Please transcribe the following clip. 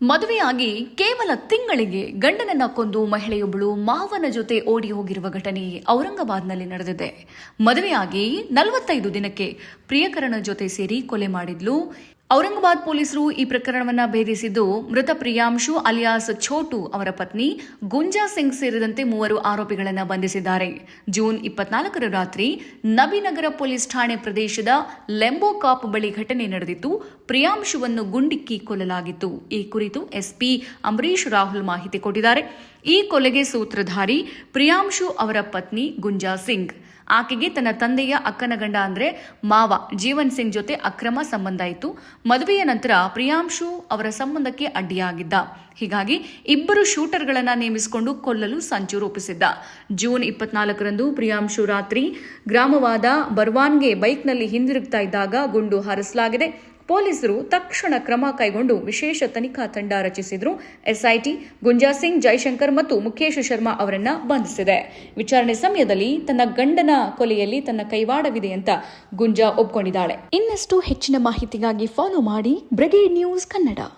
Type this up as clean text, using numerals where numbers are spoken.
ಮದುವೆಯಾಗಿ ಕೇವಲ ತಿಂಗಳಿಗೆ ಗಂಡನನ್ನ ಕೊಂದು ಮಹಿಳೆಯೊಬ್ಬಳು ಮಾವನ ಜೊತೆ ಓಡಿ ಹೋಗಿರುವ ಘಟನೆ ಔರಂಗಾಬಾದ್ನಲ್ಲಿ ನಡೆದಿದೆ. ಮದುವೆಯಾಗಿ 45 ದಿನಕ್ಕೆ ಪ್ರಿಯಕರನ ಜೊತೆ ಸೇರಿ ಕೊಲೆ ಮಾಡಿದ್ಲು. ಔರಂಗಾಬಾದ್ ಪೊಲೀಸರು ಈ ಪ್ರಕರಣವನ್ನ ಭೇದಿಸಿದ್ದು, ಮೃತ ಪ್ರಿಯಾಂಶು ಅಲಿಯಾಸ್ ಛೋಟು ಅವರ ಪತ್ನಿ ಗುಂಜಾ ಸಿಂಗ್ ಸೇರಿದಂತೆ 3 ಆರೋಪಿಗಳನ್ನು ಬಂಧಿಸಿದ್ದಾರೆ. ಜೂನ್ 24ರ ರಾತ್ರಿ ನಬಿನಗರ ಪೊಲೀಸ್ ಠಾಣೆ ಪ್ರದೇಶದ ಲೆಂಬೋಕಾಪ್ ಬಳಿ ಘಟನೆ ನಡೆದಿತ್ತು. ಪ್ರಿಯಾಂಶುವನ್ನು ಗುಂಡಿಕ್ಕಿ ಕೊಲ್ಲಲಾಗಿತ್ತು. ಈ ಕುರಿತು ಎಸ್ಪಿ ಅಂಬರೀಶ್ ರಾಹುಲ್ ಮಾಹಿತಿ ಕೊಟ್ಟಿದ್ದಾರೆ. ಈ ಕೊಲೆಗೆ ಸೂತ್ರಧಾರಿ ಪ್ರಿಯಾಂಶು ಅವರ ಪತ್ನಿ ಗುಂಜಾ ಸಿಂಗ್. ಆಕೆಗೆ ತನ್ನ ತಂದೆಯ ಅಕ್ಕನ ಗಂಡ ಅಂದ್ರೆ ಮಾವ ಜೀವನ್ ಸಿಂಗ್ ಜೊತೆ ಅಕ್ರಮ ಸಂಬಂಧ ಇತ್ತು. ಮದುವೆಯ ನಂತರ ಪ್ರಿಯಾಂಶು ಅವರ ಸಂಬಂಧಕ್ಕೆ ಅಡ್ಡಿಯಾಗಿದ್ದ. ಹೀಗಾಗಿ ಇಬ್ಬರು ಶೂಟರ್ಗಳನ್ನ ನೇಮಿಸಿಕೊಂಡು ಕೊಲ್ಲಲು ಸಂಚು ರೂಪಿಸಿದ್ದ. ಜೂನ್ 24ರಂದು ಪ್ರಿಯಾಂಶು ರಾತ್ರಿ ಗ್ರಾಮವಾದ ಬರ್ವಾನ್ಗೆ ಬೈಕ್ನಲ್ಲಿ ಹಿಂದಿರುಗ್ತಾ ಇದ್ದಾಗ ಗುಂಡು ಹಾರಿಸಲಾಗಿದೆ. ಪೊಲೀಸರು ತಕ್ಷಣ ಕ್ರಮ ಕೈಗೊಂಡು ವಿಶೇಷ ತನಿಖಾ ತಂಡ ರಚಿಸಿದ್ರು. ಎಸ್ಐಟಿ ಗುಂಜಾ ಸಿಂಗ್, ಜೈಶಂಕರ್ ಮತ್ತು ಮುಖೇಶ್ ಶರ್ಮಾ ಅವರನ್ನ ಬಂಧಿಸಿದೆ. ವಿಚಾರಣೆ ಸಮಯದಲ್ಲಿ ತನ್ನ ಗಂಡನ ಕೊಲೆಯಲ್ಲಿ ತನ್ನ ಕೈವಾಡವಿದೆ ಅಂತ ಗುಂಜಾ ಒಪ್ಕೊಂಡಿದ್ದಾಳೆ. ಇನ್ನಷ್ಟು ಹೆಚ್ಚಿನ ಮಾಹಿತಿಗಾಗಿ ಫಾಲೋ ಮಾಡಿ ಬ್ರಿಗೇಡ್ ನ್ಯೂಸ್ ಕನ್ನಡ.